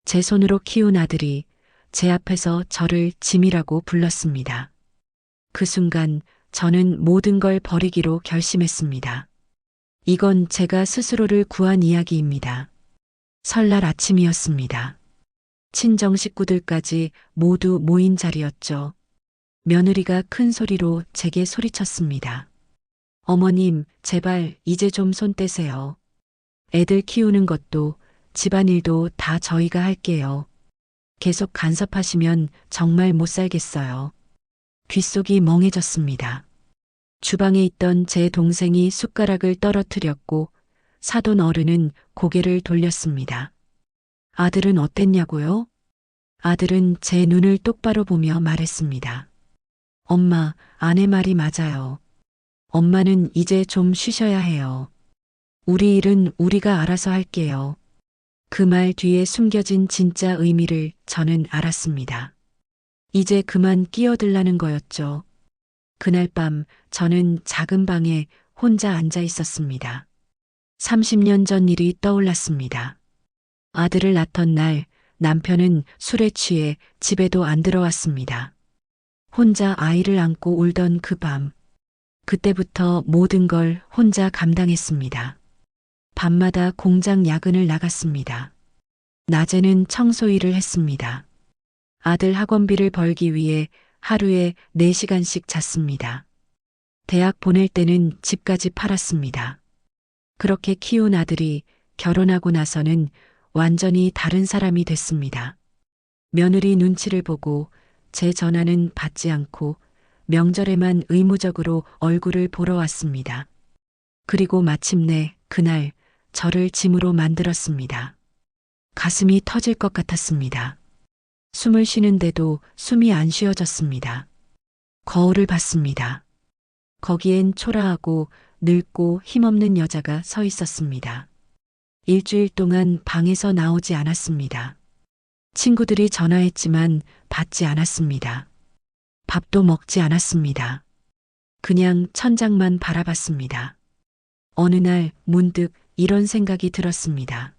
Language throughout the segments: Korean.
제 손으로 키운 아들이 제 앞에서 저를 짐이라고 불렀습니다. 그 순간 저는 모든 걸 버리기로 결심했습니다. 이건 제가 스스로를 구한 이야기입니다. 설날 아침이었습니다. 친정 식구들까지 모두 모인 자리였죠. 며느리가 큰 소리로 제게 소리쳤습니다. 어머님, 제발 이제 좀 손 떼세요. 애들 키우는 것도 집안일도 다 저희가 할게요. 계속 간섭하시면 정말 못 살겠어요. 귓속이 멍해졌습니다. 주방에 있던 제 동생이 숟가락을 떨어뜨렸고 사돈 어른은 고개를 돌렸습니다. 아들은 어땠냐고요? 아들은 제 눈을 똑바로 보며 말했습니다. 엄마, 아내 말이 맞아요. 엄마는 이제 좀 쉬셔야 해요. 우리 일은 우리가 알아서 할게요. 그 말 뒤에 숨겨진 진짜 의미를 저는 알았습니다. 이제 그만 끼어들라는 거였죠. 그날 밤 저는 작은 방에 혼자 앉아 있었습니다. 30년 전 일이 떠올랐습니다. 아들을 낳던 날 남편은 술에 취해 집에도 안 들어왔습니다. 혼자 아이를 안고 울던 그 밤. 그때부터 모든 걸 혼자 감당했습니다. 밤마다 공장 야근을 나갔습니다. 낮에는 청소 일을 했습니다. 아들 학원비를 벌기 위해 하루에 4시간씩 잤습니다. 대학 보낼 때는 집까지 팔았습니다. 그렇게 키운 아들이 결혼하고 나서는 완전히 다른 사람이 됐습니다. 며느리 눈치를 보고 제 전화는 받지 않고 명절에만 의무적으로 얼굴을 보러 왔습니다. 그리고 마침내 그날 저를 짐으로 만들었습니다. 가슴이 터질 것 같았습니다. 숨을 쉬는데도 숨이 안 쉬어졌습니다. 거울을 봤습니다. 거기엔 초라하고 늙고 힘없는 여자가 서 있었습니다. 일주일 동안 방에서 나오지 않았습니다. 친구들이 전화했지만 받지 않았습니다. 밥도 먹지 않았습니다. 그냥 천장만 바라봤습니다. 어느 날 문득 이런 생각이 들었습니다.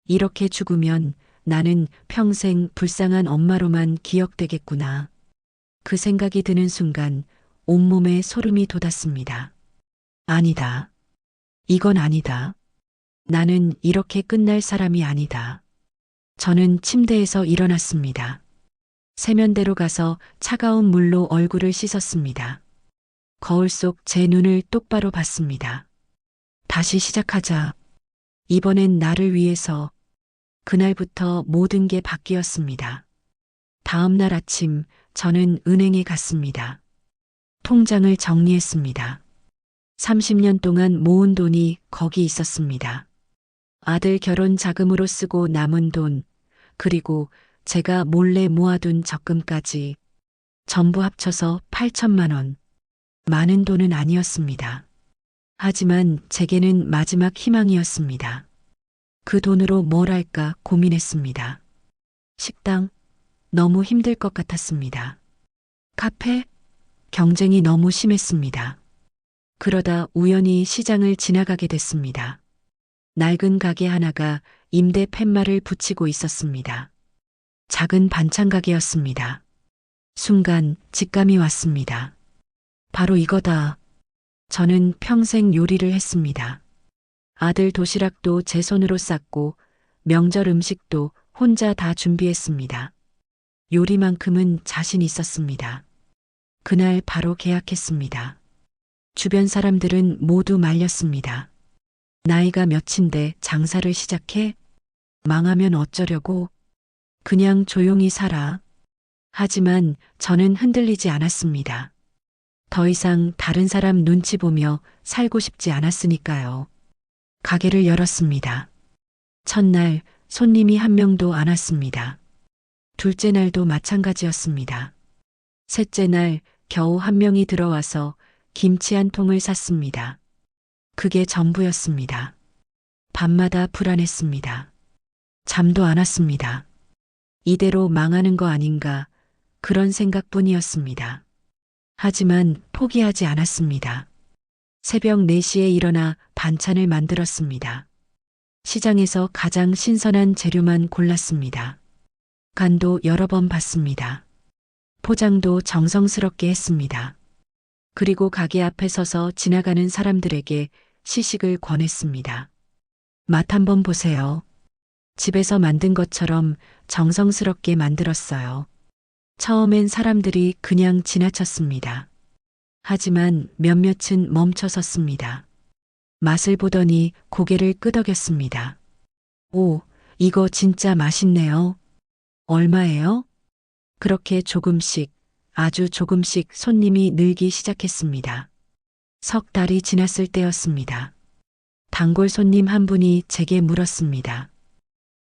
이렇게 죽으면 나는 평생 불쌍한 엄마로만 기억되겠구나. 그 생각이 드는 순간 온몸에 소름이 돋았습니다. 아니다. 이건 아니다. 나는 이렇게 끝날 사람이 아니다. 저는 침대에서 일어났습니다. 세면대로 가서 차가운 물로 얼굴을 씻었습니다. 거울 속 제 눈을 똑바로 봤습니다. 다시 시작하자. 이번엔 나를 위해서. 그날부터 모든 게 바뀌었습니다. 다음 날 아침 저는 은행에 갔습니다. 통장을 정리했습니다. 30년 동안 모은 돈이 거기 있었습니다. 아들 결혼 자금으로 쓰고 남은 돈, 그리고 제가 몰래 모아둔 적금까지 전부 합쳐서 8천만 원. 많은 돈은 아니었습니다. 하지만 제게는 마지막 희망이었습니다. 그 돈으로 뭘 할까 고민했습니다. 식당? 너무 힘들 것 같았습니다. 카페? 경쟁이 너무 심했습니다. 그러다 우연히 시장을 지나가게 됐습니다. 낡은 가게 하나가 임대 팻말을 붙이고 있었습니다. 작은 반찬 가게였습니다. 순간 직감이 왔습니다. 바로 이거다. 저는 평생 요리를 했습니다. 아들 도시락도 제 손으로 쌌고 명절 음식도 혼자 다 준비했습니다. 요리만큼은 자신 있었습니다. 그날 바로 계약했습니다. 주변 사람들은 모두 말렸습니다. 나이가 몇인데 장사를 시작해? 망하면 어쩌려고? 그냥 조용히 살아. 하지만 저는 흔들리지 않았습니다. 더 이상 다른 사람 눈치 보며 살고 싶지 않았으니까요. 가게를 열었습니다. 첫날 손님이 한 명도 안 왔습니다. 둘째 날도 마찬가지였습니다. 셋째 날 겨우 한 명이 들어와서 김치 한 통을 샀습니다. 그게 전부였습니다. 밤마다 불안했습니다. 잠도 안 왔습니다. 이대로 망하는 거 아닌가 그런 생각뿐이었습니다. 하지만 포기하지 않았습니다. 새벽 4시에 일어나 반찬을 만들었습니다. 시장에서 가장 신선한 재료만 골랐습니다. 간도 여러 번 봤습니다. 포장도 정성스럽게 했습니다. 그리고 가게 앞에 서서 지나가는 사람들에게 시식을 권했습니다. 맛 한번 보세요. 집에서 만든 것처럼 정성스럽게 만들었어요. 처음엔 사람들이 그냥 지나쳤습니다. 하지만 몇몇은 멈춰 섰습니다. 맛을 보더니 고개를 끄덕였습니다. 오, 이거 진짜 맛있네요. 얼마예요? 그렇게 조금씩, 아주 조금씩 손님이 늘기 시작했습니다. 석 달이 지났을 때였습니다. 단골 손님 한 분이 제게 물었습니다.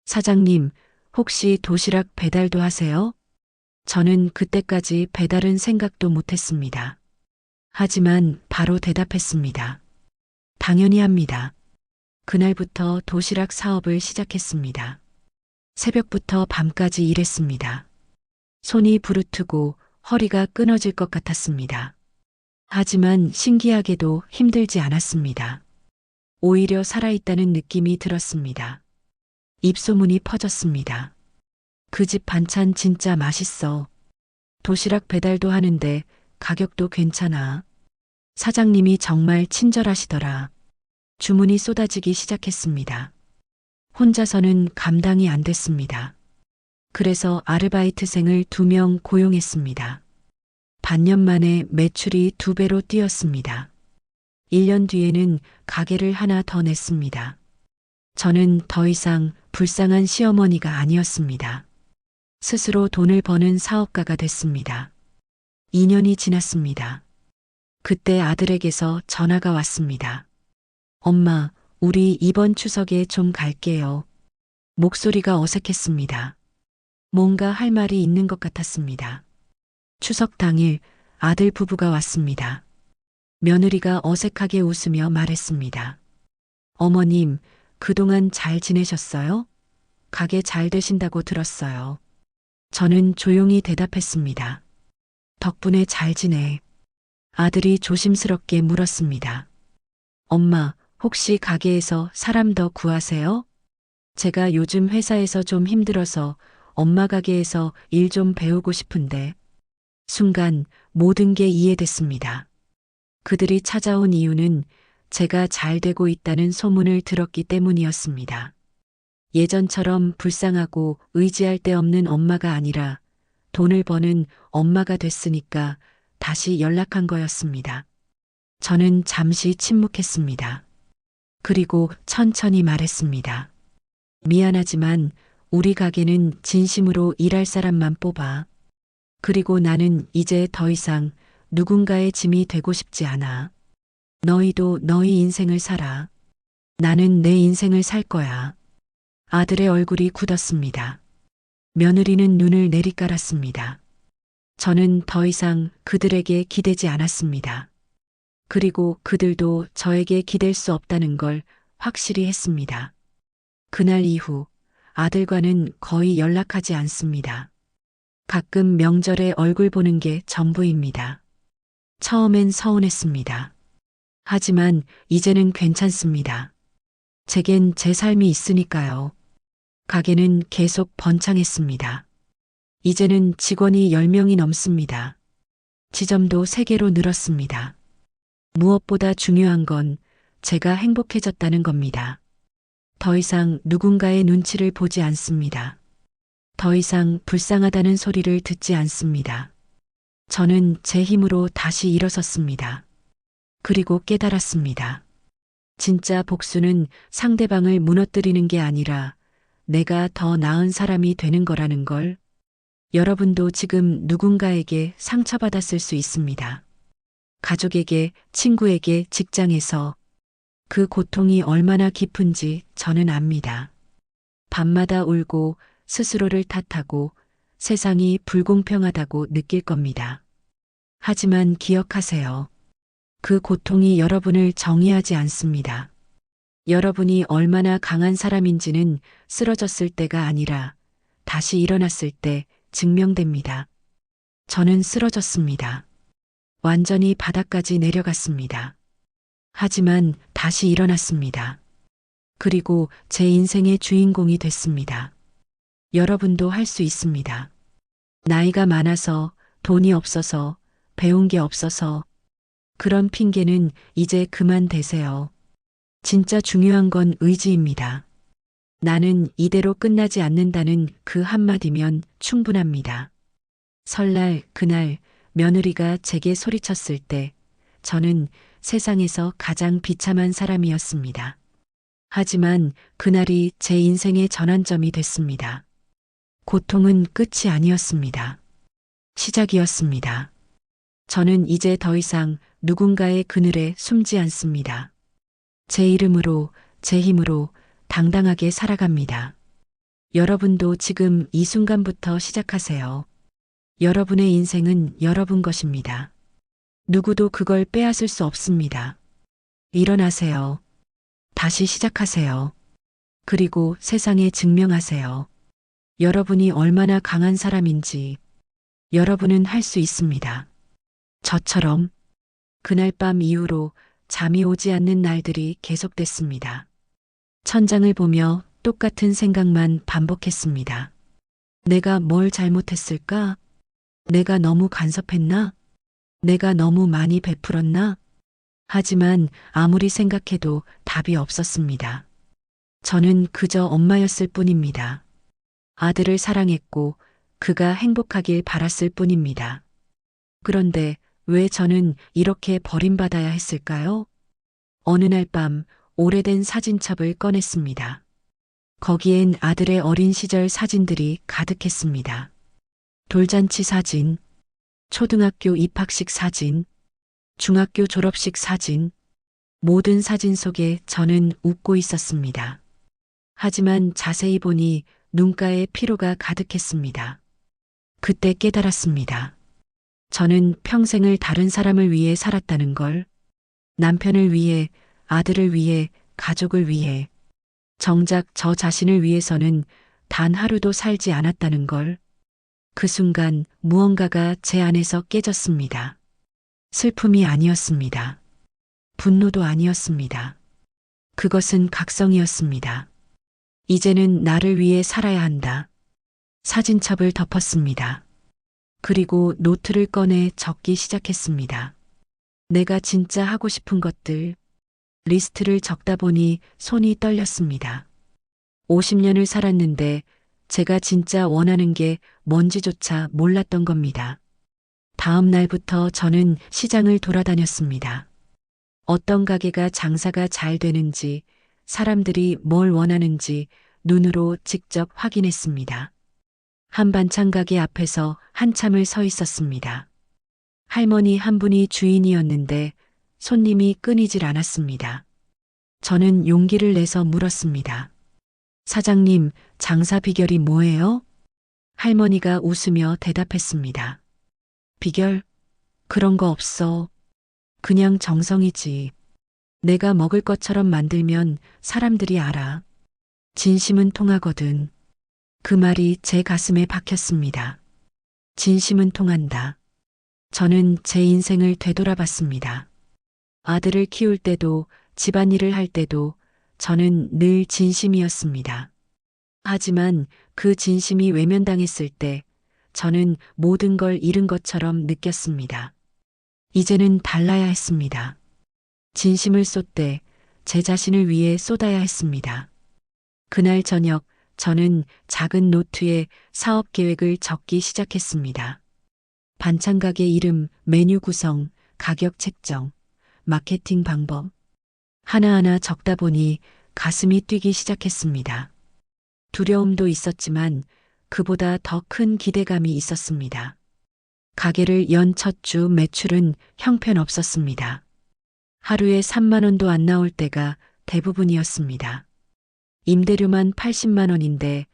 사장님, 혹시 도시락 배달도 하세요? 저는 그때까지 배달은 생각도 못했습니다. 하지만 바로 대답했습니다. 당연히 합니다. 그날부터 도시락 사업을 시작했습니다. 새벽부터 밤까지 일했습니다. 손이 부르트고 허리가 끊어질 것 같았습니다. 하지만 신기하게도 힘들지 않았습니다. 오히려 살아있다는 느낌이 들었습니다. 입소문이 퍼졌습니다. 그 집 반찬 진짜 맛있어. 도시락 배달도 하는데 가격도 괜찮아. 사장님이 정말 친절하시더라. 주문이 쏟아지기 시작했습니다. 혼자서는 감당이 안 됐습니다. 그래서 아르바이트생을 2명 고용했습니다. 반년 만에 매출이 2배로 뛰었습니다. 1년 뒤에는 가게를 하나 더 냈습니다. 저는 더 이상 불쌍한 시어머니가 아니었습니다. 스스로 돈을 버는 사업가가 됐습니다. 2년이 지났습니다. 그때 아들에게서 전화가 왔습니다. 엄마, 우리 이번 추석에 좀 갈게요. 목소리가 어색했습니다. 뭔가 할 말이 있는 것 같았습니다. 추석 당일 아들 부부가 왔습니다. 며느리가 어색하게 웃으며 말했습니다. 어머님, 그동안 잘 지내셨어요? 가게 잘 되신다고 들었어요. 저는 조용히 대답했습니다. 덕분에 잘 지내. 아들이 조심스럽게 물었습니다. 엄마, 혹시 가게에서 사람 더 구하세요? 제가 요즘 회사에서 좀 힘들어서 엄마 가게에서 일 좀 배우고 싶은데. 순간 모든 게 이해됐습니다. 그들이 찾아온 이유는 제가 잘 되고 있다는 소문을 들었기 때문이었습니다. 예전처럼 불쌍하고 의지할 데 없는 엄마가 아니라 돈을 버는 엄마가 됐으니까 다시 연락한 거였습니다. 저는 잠시 침묵했습니다. 그리고 천천히 말했습니다. 미안하지만 우리 가게는 진심으로 일할 사람만 뽑아. 그리고 나는 이제 더 이상 누군가의 짐이 되고 싶지 않아. 너희도 너희 인생을 살아. 나는 내 인생을 살 거야. 아들의 얼굴이 굳었습니다. 며느리는 눈을 내리깔았습니다. 저는 더 이상 그들에게 기대지 않았습니다. 그리고 그들도 저에게 기댈 수 없다는 걸 확실히 했습니다. 그날 이후 아들과는 거의 연락하지 않습니다. 가끔 명절에 얼굴 보는 게 전부입니다. 처음엔 서운했습니다. 하지만 이제는 괜찮습니다. 제겐 제 삶이 있으니까요. 가게는 계속 번창했습니다. 이제는 직원이 10명이 넘습니다. 지점도 3개로 늘었습니다. 무엇보다 중요한 건 제가 행복해졌다는 겁니다. 더 이상 누군가의 눈치를 보지 않습니다. 더 이상 불쌍하다는 소리를 듣지 않습니다. 저는 제 힘으로 다시 일어섰습니다. 그리고 깨달았습니다. 진짜 복수는 상대방을 무너뜨리는 게 아니라 내가 더 나은 사람이 되는 거라는 걸. 여러분도 지금 누군가에게 상처받았을 수 있습니다. 가족에게, 친구에게, 직장에서. 그 고통이 얼마나 깊은지 저는 압니다. 밤마다 울고 스스로를 탓하고 세상이 불공평하다고 느낄 겁니다. 하지만 기억하세요. 그 고통이 여러분을 정의하지 않습니다. 여러분이 얼마나 강한 사람인지는 쓰러졌을 때가 아니라 다시 일어났을 때 증명됩니다. 저는 쓰러졌습니다. 완전히 바닥까지 내려갔습니다. 하지만 다시 일어났습니다. 그리고 제 인생의 주인공이 됐습니다. 여러분도 할 수 있습니다. 나이가 많아서, 돈이 없어서, 배운 게 없어서, 그런 핑계는 이제 그만 대세요. 진짜 중요한 건 의지입니다. 나는 이대로 끝나지 않는다는 그 한마디면 충분합니다. 설날, 그날, 며느리가 제게 소리쳤을 때, 저는 세상에서 가장 비참한 사람이었습니다. 하지만 그날이 제 인생의 전환점이 됐습니다. 고통은 끝이 아니었습니다. 시작이었습니다. 저는 이제 더 이상 누군가의 그늘에 숨지 않습니다. 제 이름으로, 제 힘으로 당당하게 살아갑니다. 여러분도 지금 이 순간부터 시작하세요. 여러분의 인생은 여러분 것입니다. 누구도 그걸 빼앗을 수 없습니다. 일어나세요. 다시 시작하세요. 그리고 세상에 증명하세요. 여러분이 얼마나 강한 사람인지 여러분은 할 수 있습니다. 저처럼 그날 밤 이후로 잠이 오지 않는 날들이 계속됐습니다. 천장을 보며 똑같은 생각만 반복했습니다. 내가 뭘 잘못했을까? 내가 너무 간섭했나? 내가 너무 많이 베풀었나? 하지만 아무리 생각해도 답이 없었습니다. 저는 그저 엄마였을 뿐입니다. 아들을 사랑했고 그가 행복하길 바랐을 뿐입니다. 그런데 왜 저는 이렇게 버림받아야 했을까요? 어느 날 밤 오래된 사진첩을 꺼냈습니다. 거기엔 아들의 어린 시절 사진들이 가득했습니다. 돌잔치 사진, 초등학교 입학식 사진, 중학교 졸업식 사진, 모든 사진 속에 저는 웃고 있었습니다. 하지만 자세히 보니 눈가에 피로가 가득했습니다. 그때 깨달았습니다. 저는 평생을 다른 사람을 위해 살았다는 걸, 남편을 위해, 아들을 위해, 가족을 위해, 정작 저 자신을 위해서는 단 하루도 살지 않았다는 걸, 그 순간 무언가가 제 안에서 깨졌습니다. 슬픔이 아니었습니다. 분노도 아니었습니다. 그것은 각성이었습니다. 이제는 나를 위해 살아야 한다. 사진첩을 덮었습니다. 그리고 노트를 꺼내 적기 시작했습니다. 내가 진짜 하고 싶은 것들, 리스트를 적다 보니 손이 떨렸습니다. 50년을 살았는데 제가 진짜 원하는 게 뭔지조차 몰랐던 겁니다. 다음 날부터 저는 시장을 돌아다녔습니다. 어떤 가게가 장사가 잘 되는지, 사람들이 뭘 원하는지 눈으로 직접 확인했습니다. 한반찬 가게 앞에서 한참을 서 있었습니다. 할머니 한 분이 주인이었는데 손님이 끊이질 않았습니다. 저는 용기를 내서 물었습니다. 사장님, 장사 비결이 뭐예요? 할머니가 웃으며 대답했습니다. 비결? 그런 거 없어. 그냥 정성이지. 내가 먹을 것처럼 만들면 사람들이 알아. 진심은 통하거든. 그 말이 제 가슴에 박혔습니다. 진심은 통한다. 저는 제 인생을 되돌아봤습니다. 아들을 키울 때도 집안일을 할 때도 저는 늘 진심이었습니다. 하지만 그 진심이 외면당했을 때 저는 모든 걸 잃은 것처럼 느꼈습니다. 이제는 달라야 했습니다. 진심을 쏟되 제 자신을 위해 쏟아야 했습니다. 그날 저녁 저는 작은 노트에 사업 계획을 적기 시작했습니다. 반찬 가게 이름, 메뉴 구성, 가격 책정, 마케팅 방법. 하나하나 적다 보니 가슴이 뛰기 시작했습니다. 두려움도 있었지만 그보다 더 큰 기대감이 있었습니다. 가게를 연 첫 주 매출은 형편없었습니다. 하루에 3만 원도 안 나올 때가 대부분이었습니다. 임대료만 80만 원인데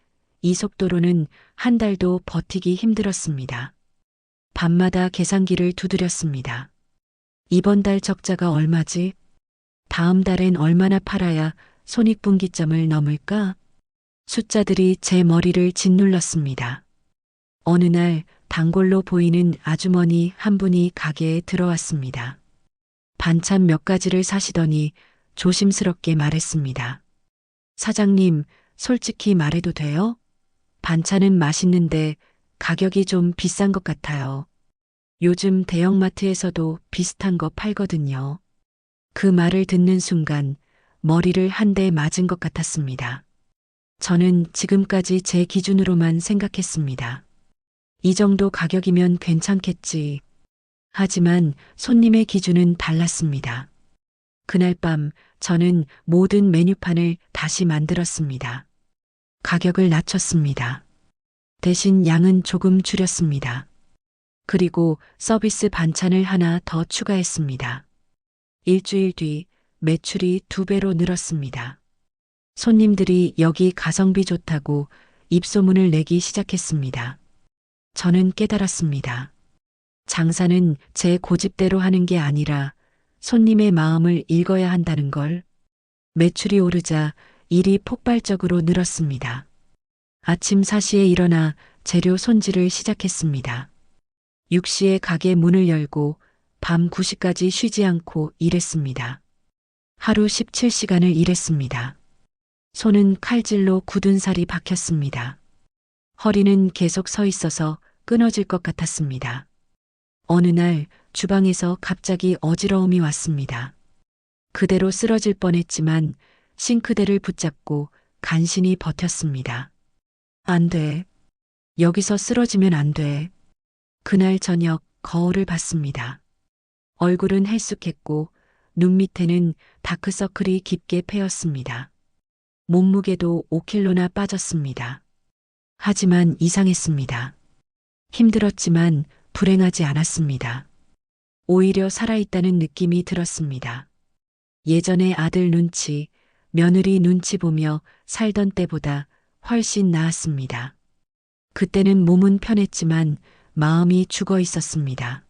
이 속도로는 한 달도 버티기 힘들었습니다. 밤마다 계산기를 두드렸습니다. 이번 달 적자가 얼마지? 다음 달엔 얼마나 팔아야 손익분기점을 넘을까? 숫자들이 제 머리를 짓눌렀습니다. 어느 날 단골로 보이는 아주머니 한 분이 가게에 들어왔습니다. 반찬 몇 가지를 사시더니 조심스럽게 말했습니다. 사장님, 솔직히 말해도 돼요? 반찬은 맛있는데 가격이 좀 비싼 것 같아요. 요즘 대형마트에서도 비슷한 거 팔거든요. 그 말을 듣는 순간 머리를 한 대 맞은 것 같았습니다. 저는 지금까지 제 기준으로만 생각했습니다. 이 정도 가격이면 괜찮겠지. 하지만 손님의 기준은 달랐습니다. 그날 밤 저는 모든 메뉴판을 다시 만들었습니다. 가격을 낮췄습니다. 대신 양은 조금 줄였습니다. 그리고 서비스 반찬을 하나 더 추가했습니다. 일주일 뒤 매출이 2배로 늘었습니다. 손님들이 여기 가성비 좋다고 입소문을 내기 시작했습니다. 저는 깨달았습니다. 장사는 제 고집대로 하는 게 아니라 손님의 마음을 읽어야 한다는 걸. 매출이 오르자 일이 폭발적으로 늘었습니다. 아침 4시에 일어나 재료 손질을 시작했습니다. 6시에 가게 문을 열고 밤 9시까지 쉬지 않고 일했습니다. 하루 17시간을 일했습니다. 손은 칼질로 굳은 살이 박혔습니다. 허리는 계속 서 있어서 끊어질 것 같았습니다. 어느 날 주방에서 갑자기 어지러움이 왔습니다. 그대로 쓰러질 뻔했지만 싱크대를 붙잡고 간신히 버텼습니다. 안 돼. 여기서 쓰러지면 안 돼. 그날 저녁 거울을 봤습니다. 얼굴은 헬쑥했고 눈 밑에는 다크서클이 깊게 패였습니다. 몸무게도 5kg나 빠졌습니다. 하지만 이상했습니다. 힘들었지만 불행하지 않았습니다. 오히려 살아있다는 느낌이 들었습니다. 예전에 아들 눈치, 며느리 눈치 보며 살던 때보다 훨씬 나았습니다. 그때는 몸은 편했지만 마음이 죽어 있었습니다.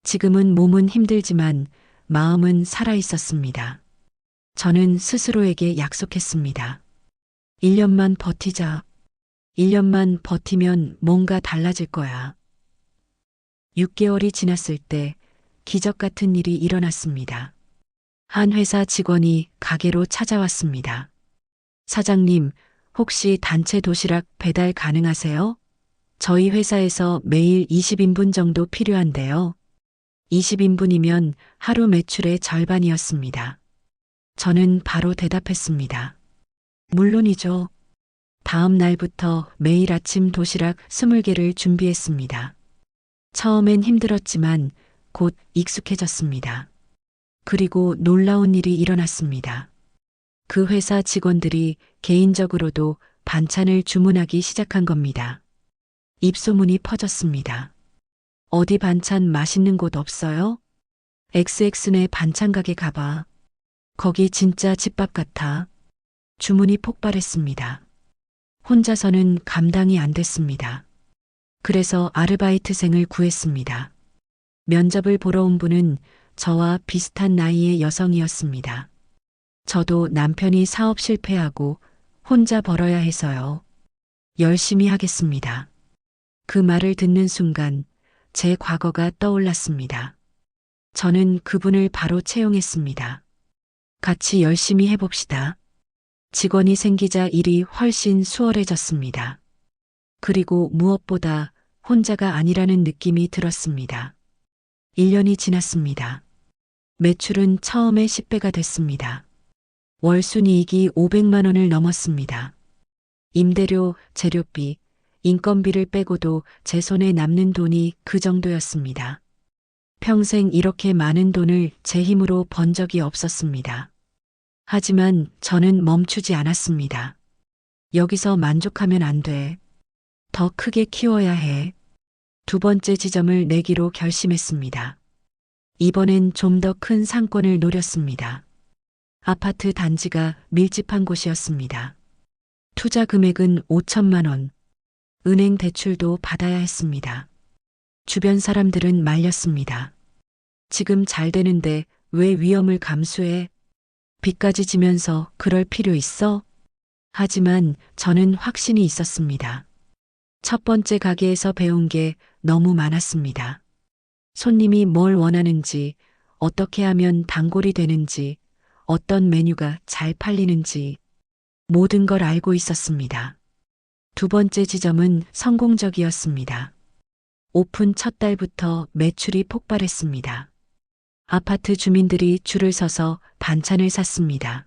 지금은 몸은 힘들지만 마음은 살아 있었습니다. 저는 스스로에게 약속했습니다. 1년만 버티자. 1년만 버티면 뭔가 달라질 거야. 6개월이 지났을 때 기적 같은 일이 일어났습니다. 한 회사 직원이 가게로 찾아왔습니다. 사장님, 혹시 단체 도시락 배달 가능하세요? 저희 회사에서 매일 20인분 정도 필요한데요. 20인분이면 하루 매출의 절반이었습니다. 저는 바로 대답했습니다. 물론이죠. 다음 날부터 매일 아침 도시락 20개를 준비했습니다. 처음엔 힘들었지만 곧 익숙해졌습니다. 그리고 놀라운 일이 일어났습니다. 그 회사 직원들이 개인적으로도 반찬을 주문하기 시작한 겁니다. 입소문이 퍼졌습니다. 어디 반찬 맛있는 곳 없어요? XX네 반찬 가게 가봐. 거기 진짜 집밥 같아. 주문이 폭발했습니다. 혼자서는 감당이 안 됐습니다. 그래서 아르바이트생을 구했습니다. 면접을 보러 온 분은 저와 비슷한 나이의 여성이었습니다. 저도 남편이 사업 실패하고 혼자 벌어야 해서요. 열심히 하겠습니다. 그 말을 듣는 순간 제 과거가 떠올랐습니다. 저는 그분을 바로 채용했습니다. 같이 열심히 해봅시다. 직원이 생기자 일이 훨씬 수월해졌습니다. 그리고 무엇보다 혼자가 아니라는 느낌이 들었습니다. 1년이 지났습니다. 매출은 처음에 10배가 됐습니다. 월 순이익이 500만 원을 넘었습니다. 임대료, 재료비, 인건비를 빼고도 제 손에 남는 돈이 그 정도였습니다. 평생 이렇게 많은 돈을 제 힘으로 번 적이 없었습니다. 하지만 저는 멈추지 않았습니다. 여기서 만족하면 안 돼. 더 크게 키워야 해. 2번째 지점을 내기로 결심했습니다. 이번엔 좀 더 큰 상권을 노렸습니다. 아파트 단지가 밀집한 곳이었습니다. 투자 금액은 5천만 원. 은행 대출도 받아야 했습니다. 주변 사람들은 말렸습니다. 지금 잘 되는데 왜 위험을 감수해? 빚까지 지면서 그럴 필요 있어? 하지만 저는 확신이 있었습니다. 첫 번째 가게에서 배운 게 너무 많았습니다. 손님이 뭘 원하는지, 어떻게 하면 단골이 되는지, 어떤 메뉴가 잘 팔리는지, 모든 걸 알고 있었습니다. 두 번째 지점은 성공적이었습니다. 오픈 첫 달부터 매출이 폭발했습니다. 아파트 주민들이 줄을 서서 반찬을 샀습니다.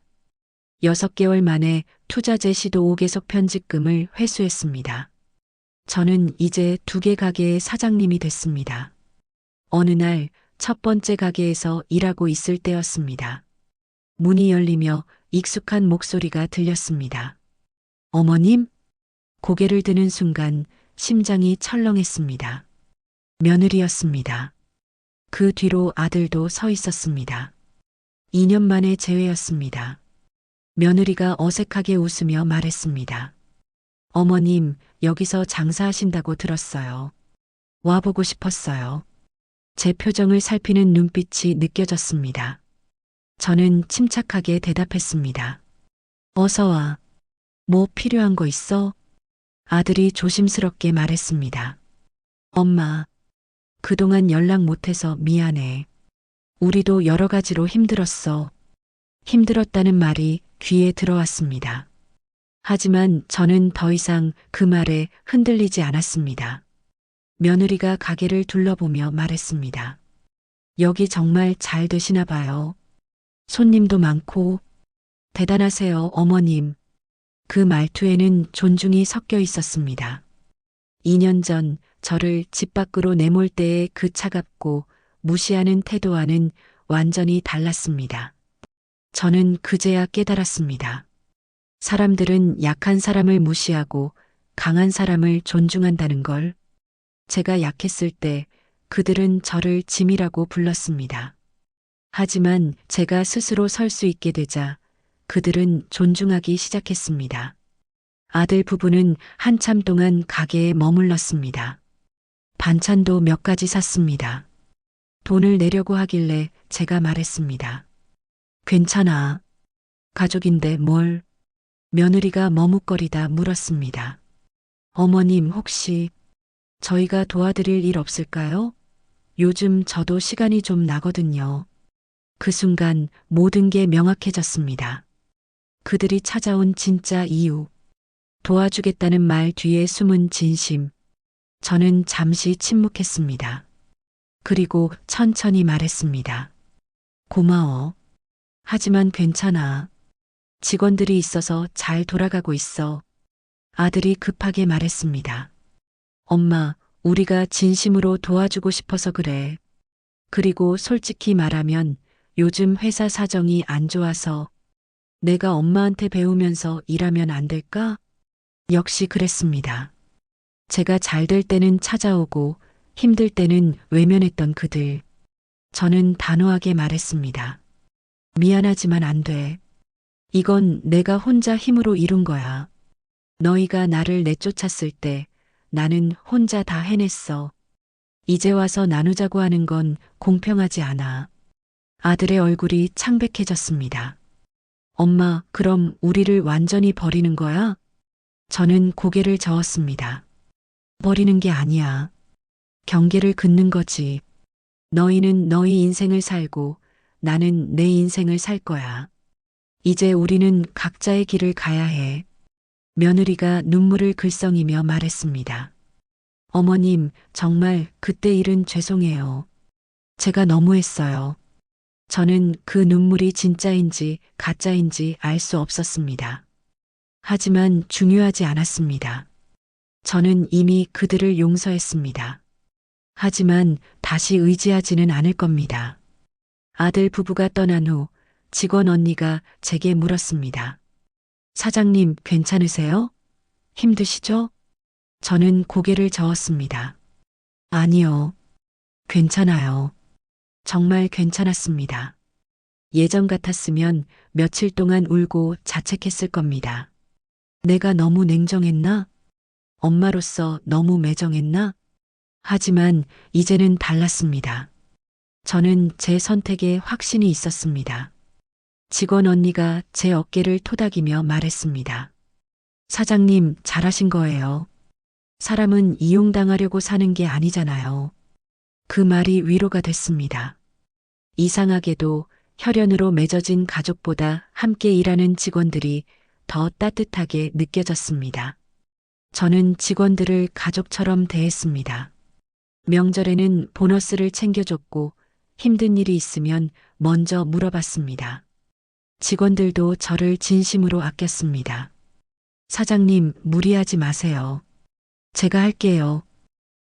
6개월 만에 투자재 시도 5개석 편집금을 회수했습니다. 저는 이제 2개 가게의 사장님이 됐습니다. 어느 날 첫 번째 가게에서 일하고 있을 때였습니다. 문이 열리며 익숙한 목소리가 들렸습니다. 어머님? 고개를 드는 순간 심장이 철렁했습니다. 며느리였습니다. 그 뒤로 아들도 서 있었습니다. 2년 만에 재회였습니다. 며느리가 어색하게 웃으며 말했습니다. 어머님, 여기서 장사하신다고 들었어요. 와보고 싶었어요. 제 표정을 살피는 눈빛이 느껴졌습니다. 저는 침착하게 대답했습니다. 어서 와. 뭐 필요한 거 있어? 아들이 조심스럽게 말했습니다. 엄마, 그동안 연락 못해서 미안해. 우리도 여러 가지로 힘들었어. 힘들었다는 말이 귀에 들어왔습니다. 하지만 저는 더 이상 그 말에 흔들리지 않았습니다. 며느리가 가게를 둘러보며 말했습니다. 여기 정말 잘 되시나 봐요. 손님도 많고. 대단하세요, 어머님. 그 말투에는 존중이 섞여 있었습니다. 2년 전 저를 집 밖으로 내몰 때의 그 차갑고 무시하는 태도와는 완전히 달랐습니다. 저는 그제야 깨달았습니다. 사람들은 약한 사람을 무시하고 강한 사람을 존중한다는 걸. 제가 약했을 때 그들은 저를 짐이라고 불렀습니다. 하지만 제가 스스로 설 수 있게 되자 그들은 존중하기 시작했습니다. 아들 부부는 한참 동안 가게에 머물렀습니다. 반찬도 몇 가지 샀습니다. 돈을 내려고 하길래 제가 말했습니다. 괜찮아. 가족인데 뭘? 며느리가 머뭇거리다 물었습니다. 어머님 혹시 저희가 도와드릴 일 없을까요? 요즘 저도 시간이 좀 나거든요. 그 순간 모든 게 명확해졌습니다. 그들이 찾아온 진짜 이유. 도와주겠다는 말 뒤에 숨은 진심. 저는 잠시 침묵했습니다. 그리고 천천히 말했습니다. 고마워. 하지만 괜찮아. 직원들이 있어서 잘 돌아가고 있어. 아들이 급하게 말했습니다. 엄마, 우리가 진심으로 도와주고 싶어서 그래. 그리고 솔직히 말하면 요즘 회사 사정이 안 좋아서 내가 엄마한테 배우면서 일하면 안 될까? 역시 그랬습니다. 제가 잘 될 때는 찾아오고 힘들 때는 외면했던 그들. 저는 단호하게 말했습니다. 미안하지만 안 돼. 이건 내가 혼자 힘으로 이룬 거야. 너희가 나를 내쫓았을 때 나는 혼자 다 해냈어. 이제 와서 나누자고 하는 건 공평하지 않아. 아들의 얼굴이 창백해졌습니다. 엄마, 그럼 우리를 완전히 버리는 거야? 저는 고개를 저었습니다. 버리는 게 아니야. 경계를 긋는 거지. 너희는 너희 인생을 살고 나는 내 인생을 살 거야. 이제 우리는 각자의 길을 가야 해. 며느리가 눈물을 글썽이며 말했습니다. 어머님, 정말 그때 일은 죄송해요. 제가 너무했어요. 저는 그 눈물이 진짜인지 가짜인지 알 수 없었습니다. 하지만 중요하지 않았습니다. 저는 이미 그들을 용서했습니다. 하지만 다시 의지하지는 않을 겁니다. 아들 부부가 떠난 후 직원 언니가 제게 물었습니다. 사장님, 괜찮으세요? 힘드시죠? 저는 고개를 저었습니다. 아니요. 괜찮아요. 정말 괜찮았습니다. 예전 같았으면 며칠 동안 울고 자책했을 겁니다. 내가 너무 냉정했나? 엄마로서 너무 매정했나? 하지만 이제는 달랐습니다. 저는 제 선택에 확신이 있었습니다. 직원 언니가 제 어깨를 토닥이며 말했습니다. 사장님, 잘하신 거예요. 사람은 이용당하려고 사는 게 아니잖아요. 그 말이 위로가 됐습니다. 이상하게도 혈연으로 맺어진 가족보다 함께 일하는 직원들이 더 따뜻하게 느껴졌습니다. 저는 직원들을 가족처럼 대했습니다. 명절에는 보너스를 챙겨줬고 힘든 일이 있으면 먼저 물어봤습니다. 직원들도 저를 진심으로 아꼈습니다. 사장님, 무리하지 마세요. 제가 할게요.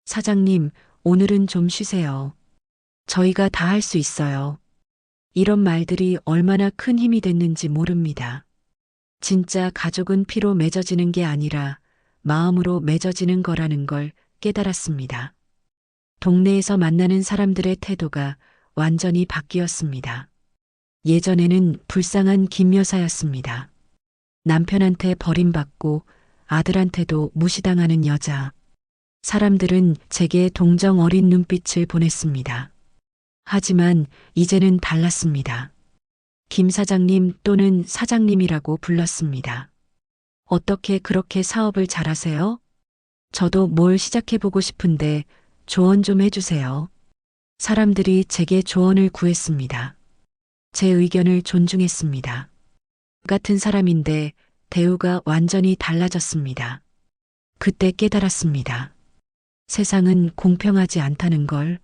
사장님, 오늘은 좀 쉬세요. 저희가 다 할 수 있어요. 이런 말들이 얼마나 큰 힘이 됐는지 모릅니다. 진짜 가족은 피로 맺어지는 게 아니라 마음으로 맺어지는 거라는 걸 깨달았습니다. 동네에서 만나는 사람들의 태도가 완전히 바뀌었습니다. 예전에는 불쌍한 김 여사였습니다. 남편한테 버림받고 아들한테도 무시당하는 여자. 사람들은 제게 동정 어린 눈빛을 보냈습니다. 하지만 이제는 달랐습니다. 김 사장님 또는 사장님이라고 불렀습니다. 어떻게 그렇게 사업을 잘하세요? 저도 뭘 시작해보고 싶은데 조언 좀 해주세요. 사람들이 제게 조언을 구했습니다. 제 의견을 존중했습니다. 같은 사람인데 대우가 완전히 달라졌습니다. 그때 깨달았습니다. 세상은 공평하지 않다는 걸.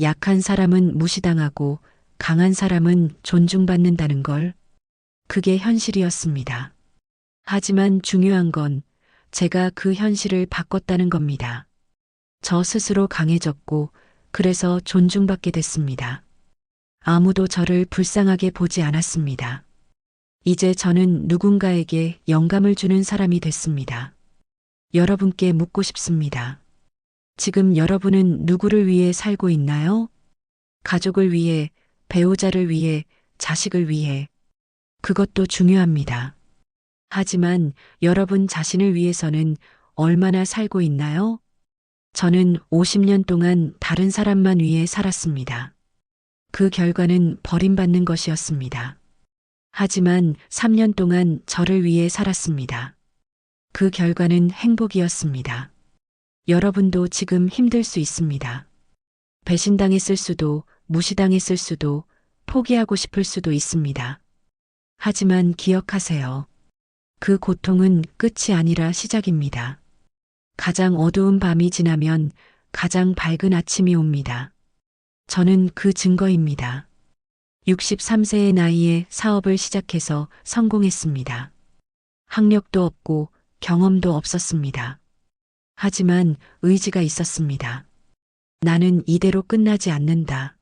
약한 사람은 무시당하고 강한 사람은 존중받는다는 걸. 그게 현실이었습니다. 하지만 중요한 건 제가 그 현실을 바꿨다는 겁니다. 저 스스로 강해졌고 그래서 존중받게 됐습니다. 아무도 저를 불쌍하게 보지 않았습니다. 이제 저는 누군가에게 영감을 주는 사람이 됐습니다. 여러분께 묻고 싶습니다. 지금 여러분은 누구를 위해 살고 있나요? 가족을 위해, 배우자를 위해, 자식을 위해. 그것도 중요합니다. 하지만 여러분 자신을 위해서는 얼마나 살고 있나요? 저는 50년 동안 다른 사람만 위해 살았습니다. 그 결과는 버림받는 것이었습니다. 하지만 3년 동안 저를 위해 살았습니다. 그 결과는 행복이었습니다. 여러분도 지금 힘들 수 있습니다. 배신당했을 수도, 무시당했을 수도, 포기하고 싶을 수도 있습니다. 하지만 기억하세요. 그 고통은 끝이 아니라 시작입니다. 가장 어두운 밤이 지나면 가장 밝은 아침이 옵니다. 저는 그 증거입니다. 63세의 나이에 사업을 시작해서 성공했습니다. 학력도 없고 경험도 없었습니다. 하지만 의지가 있었습니다. 나는 이대로 끝나지 않는다.